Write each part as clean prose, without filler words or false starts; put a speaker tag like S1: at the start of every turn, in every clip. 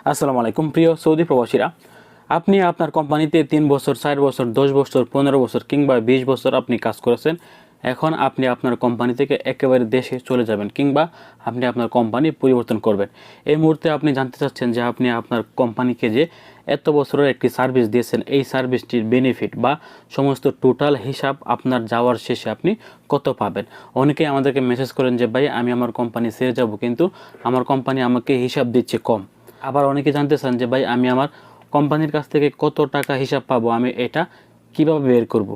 S1: আসসালামু আলাইকুম প্রিয় সৌদি প্রবাসীরা, আপনি আপনার কোম্পানিতে 3 বছর, 4 বছর, 10 বছর, 15 বছর কিংবা 20 বছর আপনি কাজ করেছেন। এখন আপনি আপনার কোম্পানি থেকে একেবারে দেশে চলে যাবেন কিংবা আপনি আপনার কোম্পানি পরিবর্তন করবেন। এই মুহূর্তে আপনি জানতে চাচ্ছেন যে আপনি আপনার কোম্পানিকে যে এত বছরের একটি সার্ভিস দিয়েছেন, এই সার্ভিসটির বেনিফিট বা সমস্ত টোটাল হিসাব আপনার যাওয়ার শেষে আপনি কত পাবেন। অনেকেই আমাদেরকে মেসেজ করেন যে ভাই, আমি আমার কোম্পানি ছেড়ে যাব কিন্তু আমার কোম্পানি আমাকে হিসাব দিচ্ছে কম। আবার অনেকে জানতে চান যে ভাই, আমি আমার কোম্পানির কাছ থেকে কত টাকা হিসাব পাবো, আমি এটা কিভাবে বের করব,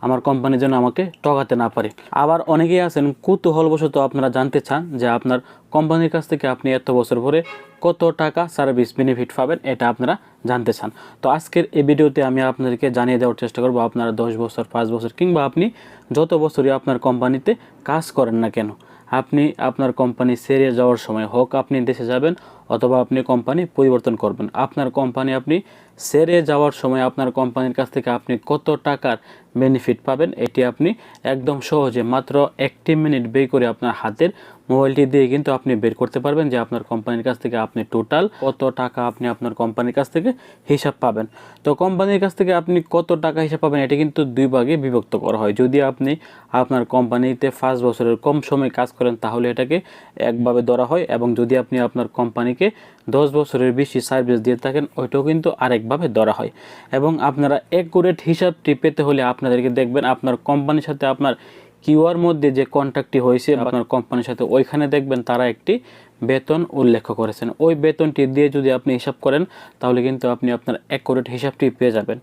S1: আমার কোম্পানি যেন আমাকে ঠকাতে না পারে। আবার অনেকেই আছেন কৌতূহলবশত আপনারা জানতে চান যে আপনার কোম্পানির কাছ থেকে আপনি এত বছর পরে কত টাকা সার্ভিস বেনিফিট পাবেন, এটা আপনারা জানতে চান। তো আজকের এই ভিডিওতে আমি আপনাদেরকে জানিয়ে দেওয়ার চেষ্টা করব, আপনারা 10 বছর, 5 বছর কিংবা আপনি যত বছরই আপনার কোম্পানিতে কাজ করেন না কেন, আপনি আপনার কোম্পানি ছেড়ে যাওয়ার সময় হোক আপনি দেশে যাবেন অথবা আপনি কোম্পানি পরিবর্তন করবেন, আপনার কোম্পানি আপনি ছেড়ে যাওয়ার সময় আপনার কোম্পানির কাছ থেকে আপনি কত টাকার বেনিফিট পাবেন, এটি আপনি একদম সহজে মাত্র 1 মিনিট বের করে আপনার হাতের মোবাইলটি দিয়ে কিন্তু আপনি বের করতে পারবেন যে আপনার কোম্পানির কাছ থেকে আপনি টোটাল কত টাকা আপনি আপনার কোম্পানির কাছ থেকে হিসাব পাবেন। তো কোম্পানির কাছ থেকে আপনি কত টাকা হিসাব পাবেন এটি কিন্তু দুই ভাগে বিভক্ত করা হয়। যদি আপনি আপনার কোম্পানিতে 5 বছরের কম সময় কাজ করেন তাহলে এটাকে একভাবে ধরা হয়, এবং যদি আপনি আপনার কোম্পানিকে 10 বছরের বেশি সার্ভিস দিয়ে থাকেন ওইটাও কিন্তু আরেকভাবে ধরা হয়। এবং আপনারা অ্যাকুরেট হিসাবটি পেতে হলে আপনাদেরকে দেখবেন আপনার কোম্পানির সাথে আপনার কিউআর মধ্যে যে কন্ট্যাক্টটি হয়েছে আপনার কোম্পানির সাথে, ওইখানে দেখবেন তারা একটি বেতন উল্লেখ করেছেন। ওই বেতনটি দিয়ে যদি আপনি হিসাব করেন তাহলে কিন্তু আপনি আপনার অ্যাকুরেট হিসাবটি পেয়ে যাবেন।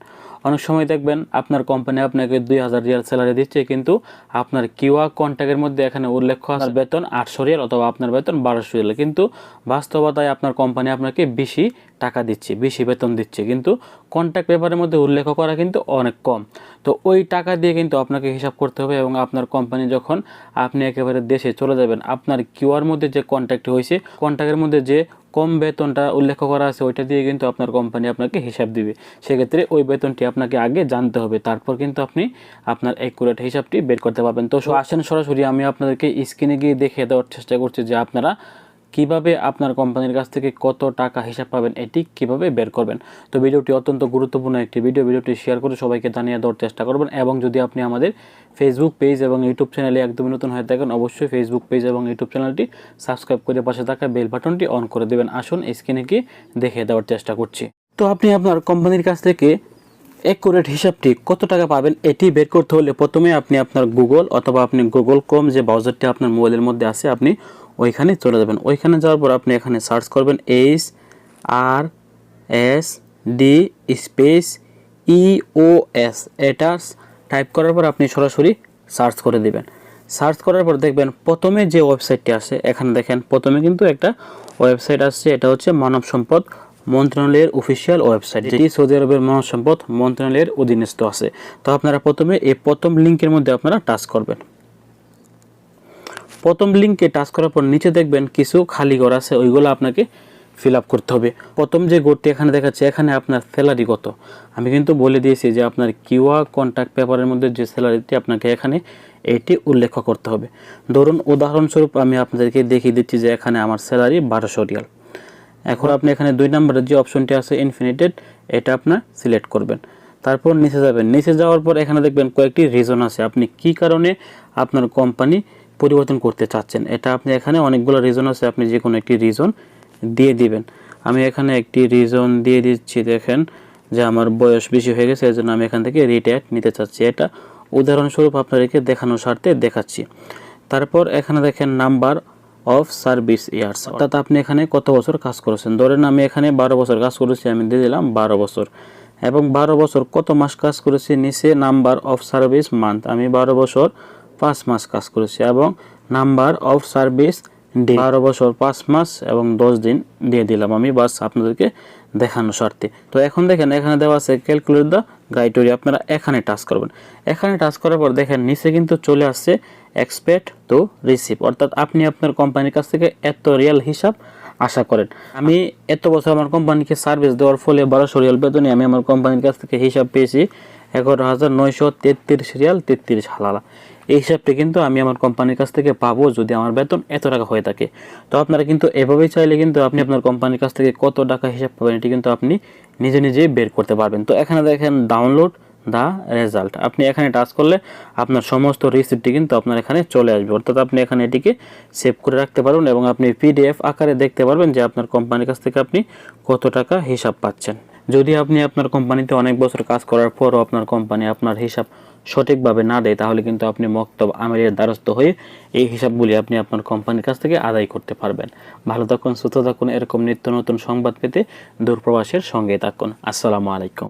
S1: অনেক সময় দেখবেন আপনার কোম্পানি আপনাকে 2000 রিয়াল স্যালারি দিচ্ছে কিন্তু আপনার কিউআর কন্ট্যাক্টের মধ্যে এখানে উল্লেখ আছে বেতন 800 রিয়াল অথবা আপনার বেতন 1200 রিয়াল, কিন্তু বাস্তবতায় আপনার কোম্পানি আপনাকে বেশি টাকা দিচ্ছে, বেশি বেতন দিচ্ছে, কিন্তু কন্ট্যাক্ট পেপারের মধ্যে উল্লেখ করা কিন্তু অনেক কম। তো ওই টাকা দিয়ে কিন্তু আপনাকে হিসাব করতে হবে, এবং আপনার কোম্পানি যখন আপনি একেবারে দেশে চলে যাবেন আপনার কিউআর মধ্যে যে কন্ট্যাক্ট হয়েছে কন্ট্যাক্টের মধ্যে যে কম বেতনটা উল্লেখ করা আছে ওইটা দিয়ে কিন্তু আপনার কোম্পানি আপনাকে হিসাব দিবে। সেক্ষেত্রে ওই বেতনটি আপনাকে আগে জানতে হবে, তারপর কিন্তু আপনি আপনার অ্যাকুরেট হিসাবটি বের করতে পারবেন। তো আসেন সরাসরি আমি আপনাদেরকে স্ক্রিনে গিয়ে দেখিয়ে দেওয়ার চেষ্টা করছি যে আপনারা কিভাবে আপনার কোম্পানির কাছ থেকে কত টাকা হিসাব পাবেন, এটি কিভাবে বের করবেন। তো ভিডিওটি অত্যন্ত গুরুত্বপূর্ণ একটি ভিডিওটি শেয়ার করে সবাইকে জানিয়ে দেওয়ার চেষ্টা করবেন। এবং যদি আপনি আমাদের ফেসবুক পেজ এবং ইউটিউব চ্যানেলে একদমই নতুন হয়ে থাকেন অবশ্যই ফেসবুক পেজ এবং ইউটিউব চ্যানেলটি সাবস্ক্রাইব করে পাশে থাকা বেল বাটনটি অন করে দেবেন। আসুন স্ক্রিনে গিয়ে দেখিয়ে দেওয়ার চেষ্টা করছি। তো আপনি আপনার কোম্পানির কাছ থেকে অ্যাকুরেট হিসাবটি কত টাকা পাবেন এটি বের করতে হলে প্রথমে আপনি আপনার গুগল অথবা আপনি গুগল ক্রোম যে ব্রাউজারটি আপনার মোবাইলের মধ্যে আছে আপনি ওইখানে চলে যাবেন। ওইখানে যাওয়ার পর আপনি এখানে সার্চ করবেন HRSD স্পেস EOS, এটা টাইপ করার পর আপনি সরাসরি সার্চ করে দিবেন। সার্চ করার পর দেখবেন প্রথমে যে ওয়েবসাইটটি আসে, এখানে দেখেন প্রথমে কিন্তু একটা ওয়েবসাইট আসছে, এটা হচ্ছে মানব সম্পদ মন্ত্রণালয়ের অফিসিয়াল ওয়েবসাইট, যেটি সৌদি আরবের মানব সম্পদ মন্ত্রণালয়ের অধীনস্থ আছে। তো আপনারা প্রথমে এই প্রথম লিঙ্কের মধ্যে আপনারা টাচ করবেন। প্রথম লিঙ্কে টাচ করার পর নিচে দেখবেন কিছু খালি ঘর আছে, ওইগুলো আপনাকে ফিল আপ করতে হবে। প্রথম যে ঘরটি এখানে দেখাচ্ছে এখানে আপনার স্যালারি কত, আমি কিন্তু বলে দিয়েছি যে আপনার কিউআর কন্ট্যাক্ট পেপারের মধ্যে যে স্যালারিটি আপনাকে এখানে এটি উল্লেখ করতে হবে। ধরুন উদাহরণস্বরূপ আমি আপনাদেরকে দেখিয়ে দিচ্ছি যে এখানে আমার স্যালারি 1200 রিয়াল। এখন আপনি এখানে 2 নম্বরের যে অপশনটি আছে ইনফিনিটেড, এটা আপনার সিলেক্ট করবেন। তারপর নিচে যাবেন, নিচে যাওয়ার পর এখানে দেখবেন কয়েকটি রিজন আছে আপনি কি কারণে আপনার কোম্পানি পরিবর্তন করতে চাচ্ছেন। এটা আপনি এখানে অনেকগুলো রিজন আছে, আপনি যে কোনো একটি রিজন দিয়ে দিবেন। আমি এখানে একটি রিজন দিয়ে দিচ্ছি, দেখেন যে আমার বয়স বেশি হয়ে গেছে এজন্য আমি এখান থেকে রিটায়ার নিতে চাচ্ছি। এটা উদাহরণস্বরূপ আপনাদেরকে দেখানোর স্বার্থে দেখাচ্ছি। তারপর এখানে দেখেন নাম্বার অফ সার্ভিস ইয়ার্স, অর্থাৎ আপনি এখানে কত বছর কাজ করেছেন। ধরেন আমি এখানে 12 বছর কাজ করেছি, আমি দিয়ে দিলাম 12 বছর। এবং 12 বছর কত মাস কাজ করেছি, নিচে নাম্বার অফ সার্ভিস মান্থ, আমি 12 বছর 5 মাস কাজ করেছি। এবং নাম্বার অফ সার্ভিস ডে, 12 বছর 5 মাস এবং 10 দিন দিয়ে দিলাম আমি, বাস আপনাদেরকে দেখানোর স্বার্থে। তো এখন দেখেন এখানে দেওয়া আছে ক্যালকুলেট দ্য গ্রাইটেরিয়া, আপনারা এখানে টাচ করবেন। এখানে টাচ করার পর দেখেন নিচে কিন্তু চলে আসছে এক্সপেক্ট টু রিসিভ, অর্থাৎ আপনি আপনার কোম্পানির কাছ থেকে এত রিয়াল হিসাব আশা করেন। আমি এত বছর আমার কোম্পানিকে সার্ভিস দেওয়ার ফলে 1200 রিয়াল বেতনে আমি আমার কোম্পানির কাছ থেকে হিসাব পেয়েছি 11,933 রিয়াল 33 হালালা। এই হিসাবটি কিন্তু আমি আমার কোম্পানির কাছ থেকে পাবো যদি আমার বেতন এত টাকা হয়ে থাকে। তো আপনারা কিন্তু এভাবেই চাইলে কিন্তু আপনি আপনার কোম্পানির কাছ থেকে কত টাকা হিসাব পাবেন এটি কিন্তু আপনি নিজে নিজেই বের করতে পারবেন। তো এখানে দেখেন ডাউনলোড দা রেজাল্ট, আপনি এখানে টাচ করলে আপনার সমস্ত রিসিপ্টটি কিন্তু আপনার এখানে চলে আসবে, অর্থাৎ আপনি এখানে এটিকে সেভ করে রাখতে পারবেন এবং আপনি পিডিএফ আকারে দেখতে পারবেন যে আপনার কোম্পানির কাছ থেকে আপনি কত টাকা হিসাব পাচ্ছেন। যদি আপনি আপনার কোম্পানিতে অনেক বছর কাজ করার পরও আপনার কোম্পানি আপনার হিসাব সঠিকভাবে না দেয়, তাহলে কিন্তু আপনি মক্তব আমিরের দ্বারস্থ হয়ে এই হিসাবগুলি আপনি আপনার কোম্পানির কাছ থেকে আদায় করতে পারবেন। ভালো থাকুন, সুস্থ থাকুন, এরকম নিত্য নতুন সংবাদ পেতে দূরপ্রবাসের সঙ্গে থাকুন। আসসালামু আলাইকুম।